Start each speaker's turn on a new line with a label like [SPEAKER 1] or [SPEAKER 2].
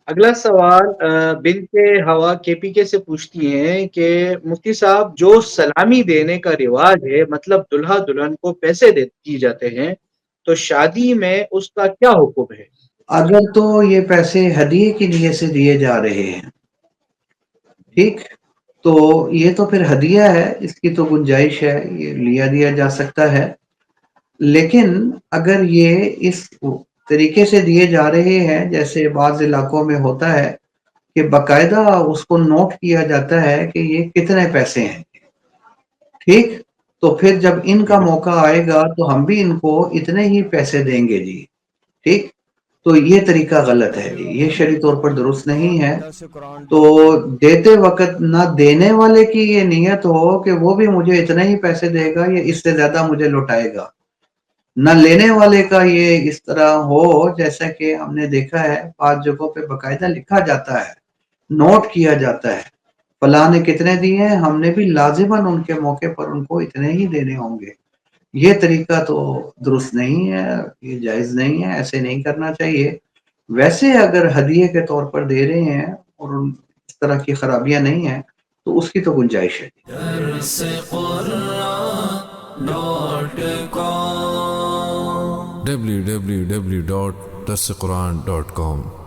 [SPEAKER 1] اگلا سوال بنت ہوا کے پی کے سے پوچھتی ہیں کہ مفتی صاحب جو سلامی دینے کا رواج ہے، مطلب دلہا دلہن کو پیسے دی جاتے ہیں، تو شادی میں اس کا کیا حکم ہے؟
[SPEAKER 2] اگر تو یہ پیسے ہدیے کی نیت سے دیے جا رہے ہیں، ٹھیک، تو یہ تو پھر ہدیہ ہے، اس کی تو گنجائش ہے، یہ لیا دیا جا سکتا ہے۔ لیکن اگر یہ اس طریقے سے دیے جا رہے ہیں جیسے بعض علاقوں میں ہوتا ہے کہ باقاعدہ اس کو نوٹ کیا جاتا ہے کہ یہ کتنے پیسے ہیں، ٹھیک، تو پھر جب ان
[SPEAKER 1] جی
[SPEAKER 2] کا موقع آئے گا تو ہم بھی ان کو اتنے ہی پیسے دیں گے جی، ٹھیک، تو یہ طریقہ غلط ہے جی، یہ شرعی طور پر درست نہیں ہے۔ تو دیتے وقت نہ دینے والے کی یہ نیت ہو کہ وہ بھی مجھے اتنے ہی پیسے دے گا یا اس سے زیادہ مجھے لوٹائے گا، نہ لینے والے کا یہ اس طرح ہو جیسا کہ ہم نے دیکھا ہے بعض جگہوں پہ باقاعدہ لکھا جاتا ہے، نوٹ کیا جاتا ہے، فلاں نے کتنے دیے ہیں، ہم نے بھی لازماً ان کے موقع پر ان کو اتنے ہی دینے ہوں گے۔ یہ طریقہ تو درست نہیں ہے، یہ جائز نہیں ہے، ایسے نہیں کرنا چاہیے۔ ویسے اگر ہدیے کے طور پر دے رہے ہیں اور اس طرح کی خرابیاں نہیں ہیں تو اس کی تو گنجائش ہے۔
[SPEAKER 3] www.darsequran.com